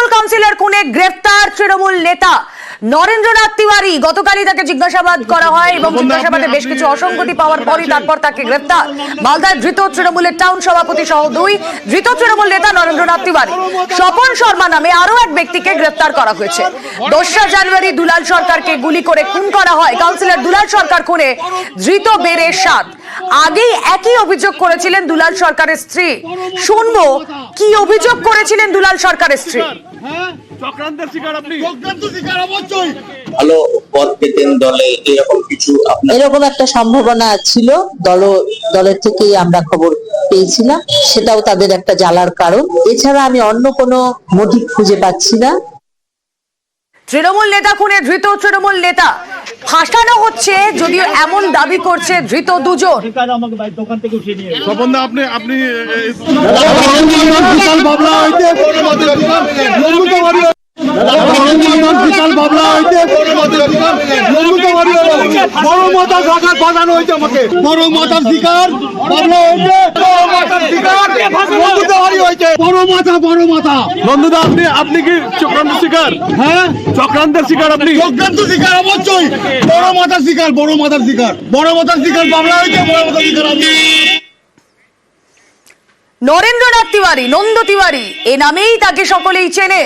Trinamool councillor খুনে গ্রেফতার তৃণমূল নেতা নরেন্দ্রনাথ তিওয়ারি। গতকালই তাকে জিজ্ঞাসাবাদ করা হয় এবং জিজ্ঞাসাবাদে বেশ কিছু অসঙ্গতি পাওয়ার পরই তারপর তাকে গ্রেফতার। মালদায় ধৃত তৃণমূলের টাউন সভাপতি সহ দুই ধৃত তৃণমূল নেতা নরেন্দ্রনাথ তিওয়ারি, স্বপন শর্মা নামে আরো এক ব্যক্তিকে গ্রেফতার করা হয়েছে। 2রা জানুয়ারি দুলাল সরকারকে গুলি করে খুন করা হয়। কাউন্সিলর দুলাল সরকার খুনে ধৃত বেড়ে 7। আগেই একই অভিযোগ করেছিলেন দুলাল সরকারের স্ত্রী। শুনবো কি অভিযোগ করেছিলেন দুলাল সরকারের স্ত্রী। চক্রান্তের শিকার আপনি। ভালো পদ পেতেন দলে, এরকম কিছু এরকম একটা সম্ভাবনা ছিল। দলের থেকেই আমরা খবর পেয়েছিলাম, সেটাও তাদের একটা জ্বালার কারণ। এছাড়া আমি অন্য কোনো মোটিভ খুঁজে পাচ্ছি না। তৃণমূল নেতা খুনে ধৃত তৃণমূল নেতা ফাঁসানো হচ্ছে, যদিও এমন দাবি করছে ধৃত দুজন। স্বপনদা আপনি নন্দুদা আপনি কি চক্রান্তের শিকার? হ্যাঁ, চক্রান্তের শিকার আপনি। চক্রান্ত শিকার অবশ্যই, বড় মাথার শিকার, বড় মাথার শিকার, বড় মাথার শিকার বাবলা হয়েছে, বড় মাথার শিকার আমি। নরেন্দ্রনাথ তিওয়ারি, নন্দ তিওয়ারি এ নামেই তাকে সকলেই চেনে,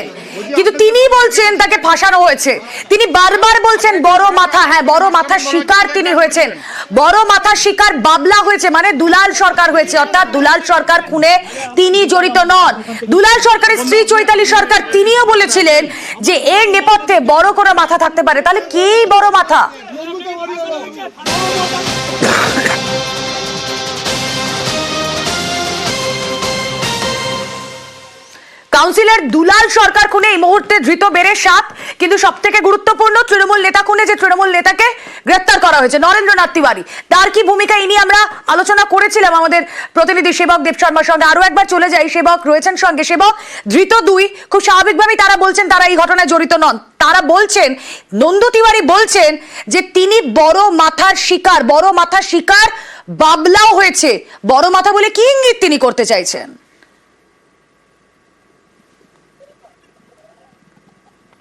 কিন্তু তিনি বলছেন তাকে ফাঁসানো হয়েছে। তিনি বারবার বলছেন বড় মাথা, হ্যাঁ বড় মাথার শিকার তিনি হয়েছেন। বড় মাথার শিকার বাবলা হয়েছে, মানে দুলাল সরকার হয়েছে, অর্থাৎ দুলাল সরকার খুনে তিনি জড়িত নন। দুলাল সরকারের স্ত্রী চৈতালি সরকার তিনিও বলেছিলেন যে এর নেপথ্যে বড় কোনো মাথা থাকতে পারে। তাহলে কে বড় মাথা? কাউন্সিলর দুলাল সরকার খুনে এই মুহূর্তে ধৃত বেড়ে 7, কিন্তু সব থেকে গুরুত্বপূর্ণ তৃণমূল নেতা খুনে যে তৃণমূল নেতাকে গ্রেফতার করা হয়েছে নরেন্দ্রনাথ তিওয়ারি, তার কি ভূমিকা ইনি আমরা আলোচনা করেছিলাম আমাদের প্রতিনিধি সেবক দেব শর্মার সঙ্গে। আরো একবার চলে যাই, সেবক রয়েছেন সঙ্গে। সেবক, ধৃত 2 খুব স্বাভাবিকভাবেই তারা বলছেন তারা এই ঘটনায় জড়িত নন। তারা বলছেন, নন্দ তিওয়ারি বলছেন যে তিনি বড় মাথার শিকার, বড় মাথার শিকার বাবলাও হয়েছে। বড় মাথা বলে কি ইঙ্গিত তিনি করতে চাইছেন?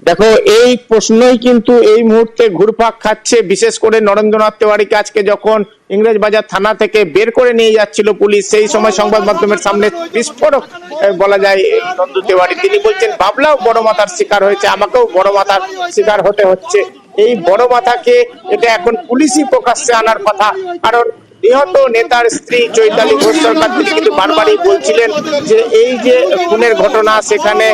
দেখো, এই প্রশ্নই কিন্তু এই মুহূর্তে ঘুরপাক খাচ্ছে, বিশেষ করে নরেন্দ্রনাথ তিওয়ারিকে আজকে যখন ইংরেজবাজার থানা থেকে বের করে নিয়ে যাচ্ছিল পুলিশ, সেই সময় সংবাদ মাধ্যমের সামনে বিস্ফোরক বলা যায় নন্দু তিওয়ারি। তিনি বলছেন বাবলাও বড় মাথার শিকার হয়েছে, আমাকেও বড় মাথার শিকার হতে হচ্ছে। এই বড় মাথাকে এটা এখন পুলিশই প্রকাশ্যে আনার কথা, কারণ নিহত নেতার স্ত্রী চৈতালি ঘোষ সরকার তিনি কিন্তু বারবারই বলছিলেন যে এই যে খুনের ঘটনা, সেখানে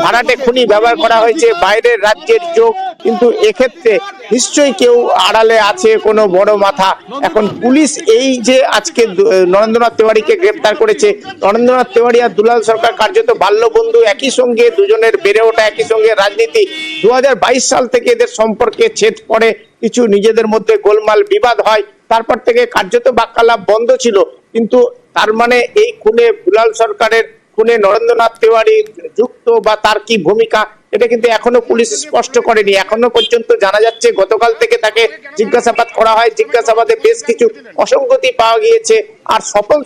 ভাড়াটে খুনি ব্যবহার করা হয়েছে, বাইরের রাজ্যের যোগ, কিন্তু এক্ষেত্রে নিশ্চয়ই কেউ আড়ালে আছে কোনো বড় মাথা। এখন পুলিশ এই যে আজকে নরেন্দ্রনাথ তিওয়ারিকে গ্রেফতার করেছে, নরেন্দ্রনাথ তিওয়ারি আর দুলাল সরকার কার্যত বাল্য বন্ধু, একই সঙ্গে দুজনের বেড়ে ওঠা একই সঙ্গে রাজনীতি। 2022 সাল থেকে এদের সম্পর্কে ছেদ পড়ে, কিছু নিজেদের মধ্যে গোলমাল বিবাদ হয়, তারপর থেকে কার্যত বাক্যালাপ বন্ধ ছিল। কিন্তু তার মানে এই খুনে, দুলাল সরকারের খুনে নরেন্দ্রনাথ তিওয়ারি যুক্ত বা তার কি ভূমিকা, এটা কিন্তু এখনো পুলিশ স্পষ্ট করেনি। এখনো পর্যন্ত জানা যাচ্ছে গতকাল থেকে তাকে জিজ্ঞাসাবাদ করা হয়, জিজ্ঞাসাবাদে বেশ কিছু অসঙ্গতি পাওয়া গিয়েছে। আর স্বপন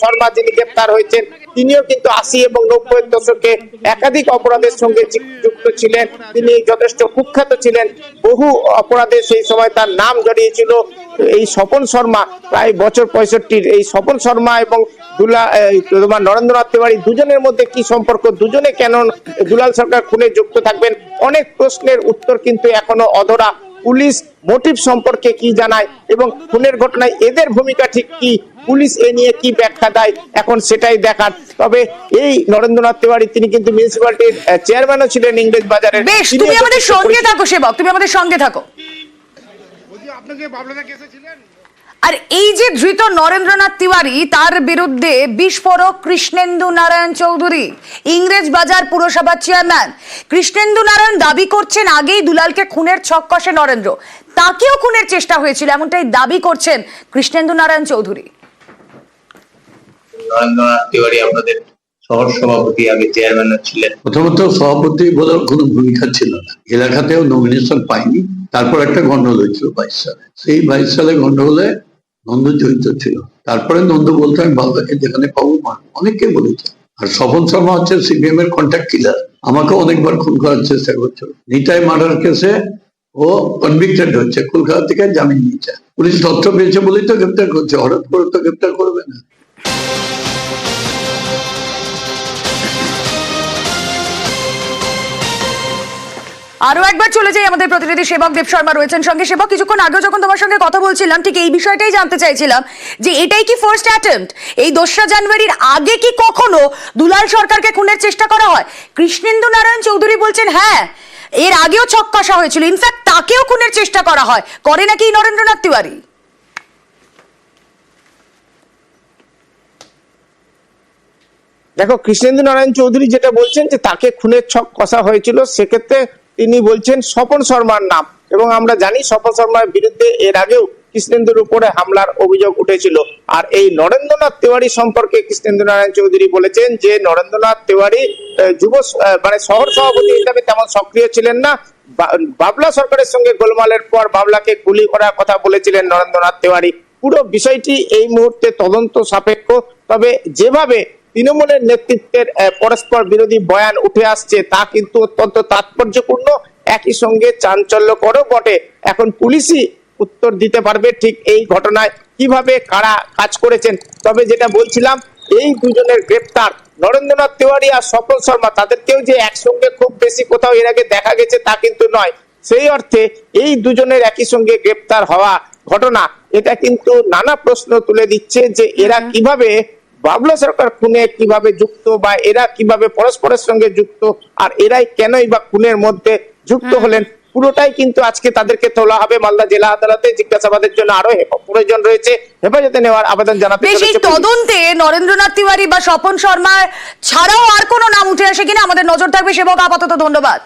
শর্মা যিনি গ্রেপ্তার হয়েছেন, তিনিও কিন্তু 80 এবং 90-এর দশকে একাধিক অপরাধের সঙ্গে যুক্ত ছিলেন। তিনি যথেষ্ট কুখ্যাত ছিলেন, বহু অপরাধে সেই সময় তার নাম জড়িয়েছিল। এই স্বপন শর্মা প্রায় বছর 65, এই স্বপন শর্মা এবং নরেন্দ্রনাথ তিওয়ারি দুজনের মধ্যে কি সম্পর্ক, দুজনে কেন দুলাল সরকার খুনে যুক্ত থাকবেন, অনেক প্রশ্নের উত্তর কিন্তু এখনো অধরা। পুলিশ মোটিভ সম্পর্কে কি জানায় এবং খুনের ঘটনায় এদের ভূমিকা ঠিক কি, পুলিশ এ নিয়ে কি ব্যাখ্যা দেয়, এখন সেটাই দেখার। তবে এই নরেন্দ্রনাথ তিওয়ারি তিনি কিন্তু মিউনিসিপ্যালিটির চেয়ারম্যানও ছিলেন ইংরেজ বাজারের। বেশ, তুমি আমাদের সঙ্গে থাকো সেবক, তুমি আমাদের সঙ্গে থাকো। আর এই যে ধৃত নরেন্দ্রনাথ তিওয়ারি, তার বিরুদ্ধে বিস্ফোরক কৃষ্ণেন্দু নারায়ণ চৌধুরী, ইংরেজ বাজার পুরসভার চেয়ারম্যান। কৃষ্ণেন্দু নারায়ণ দাবি করছেন আগেই দুলালকে খুনের ছক কষে নরেন্দ্র, তাকেও খুনের চেষ্টা হয়েছিল, এমনটাই দাবি করছেন কৃষ্ণেন্দু নারায়ণ চৌধুরী। নরেন্দ্রনাথ তিওয়ারি আপনাদের শহর সভাপতি, আগে চেয়ারম্যানও ছিলেন। প্রথমত সভাপতি বলার কোনো ভূমিকা ছিল না, এলাকাতেও নমিনেশন পাইনি। তারপর একটা গন্ডগোল হয়েছিল 22 সালে, সেই 22 সালে গন্ডগোলে নন্দ জড়িত ছিল। তারপরে নন্দ বলতে আমি বাবাকে যেখানে পাবো অনেককে বলেছে, আর স্বপন শর্মা হচ্ছে সিপিএম এর কন্ট্যাক্ট কিলার, আমাকে অনেকবার খুন করার চেষ্টা করছিল। নিতাই মার্ডার কেসে ও কনভিক্টেড হচ্ছে, কলকাতা থেকে জামিন নিচ্ছে, পুলিশ তথ্য পেয়েছে বলেই তো গ্রেপ্তার করছে, হঠাৎ করে তো গ্রেপ্তার করবে না। আরো একবার চলে যাই, আমাদের প্রতিনিধি সেবক দেব শর্মা রয়েছেন সঙ্গে। সেবক, কিছুক্ষণ আগে যখন তোমার সঙ্গে কথা বলছিলাম ঠিক এই বিষয়টাই জানতে চাইছিলাম যে এটাই কি ফার্স্ট অ্যাটেম্প্ট? এই 2রা জানুয়ারির আগে কি কখনো দুলাল সরকারকে খুনের চেষ্টা করা হয়? কৃষ্ণেন্দু নারায়ণ চৌধুরী বলছেন হ্যাঁ, এর আগেও ছক কষা হয়েছিল, ইনফ্যাক্ট তাকেও খুনের চেষ্টা করা হয়, করে নাকি নরেন্দ্রনাথ তিওয়ারি? দেখো, কৃষ্ণেন্দু নারায়ণ চৌধুরী যেটা বলছেন যে তাকে খুনের ছক কষা হয়েছিল, সেক্ষেত্রে তিনি বলছেন স্বপন শর্মার নাম, এবং আমরা জানি স্বপন শর্মার বিরুদ্ধে এর আগেও কৃষ্ণেন্দুর উপরে হামলার অভিযোগ উঠেছিল। আর এই নরেন্দ্রনাথ তিওয়ারি সম্পর্কে কৃষ্ণেন্দু নারায়ণ চৌধুরী বলেছেন যে নরেন্দ্রনাথ তিওয়ারি যুব মানে শহর সভাপতি হিসাবে তেমন সক্রিয় ছিলেন না। বাবলা সরকারের সঙ্গে গোলমালের পর বাবলাকে গুলি করার কথা বলেছিলেন নরেন্দ্রনাথ তিওয়ারি। পুরো বিষয়টি এই মুহূর্তে তদন্ত সাপেক্ষ, তবে যেভাবে তৃণমূলের নেতৃত্বের পরস্পর বিরোধী বয়ান উঠে আসছে তা কিন্তু অত্যন্ত তাৎপর্যপূর্ণ, একই সঙ্গে চাঞ্চল্যকরও বটে। এখন পুলিশই উত্তর দিতে পারবে ঠিক এই ঘটনায় কিভাবে কারা কাজ করেছেন। তবে যেটা বলছিলাম, এই দুজনের গ্রেপ্তার, নরেন্দ্রনাথ তিওয়ারি আর স্বপন শর্মা, তাদেরকেও যে একসঙ্গে খুব বেশি কোথাও এর আগে দেখা গেছে তা কিন্তু নয়। সেই অর্থে এই দুজনের একই সঙ্গে গ্রেপ্তার হওয়া ঘটনা, এটা কিন্তু নানা প্রশ্ন তুলে দিচ্ছে যে এরা কিভাবে বাবলা সরকার খুনে কিভাবে যুক্ত, বা এরা কিভাবে পরস্পরের সঙ্গে যুক্ত, আর এরাই কেনই বা খুনের মধ্যে যুক্ত হলেন। পুরোটাই কিন্তু আজকে তাদেরকে তোলা হবে মালদা জেলা আদালতে জিজ্ঞাসাবাদের জন্য। আরো প্রয়োজন রয়েছে, হেফাজতে নেওয়ার আবেদন জানাতে বেশ, এই তদন্তে নরেন্দ্রনাথ তিওয়ারি বা স্বপন শর্মা ছাড়াও আর কোনো নাম উঠে আসে কিনা আমাদের নজর থাকবে। সেবক, আপাতত ধন্যবাদ।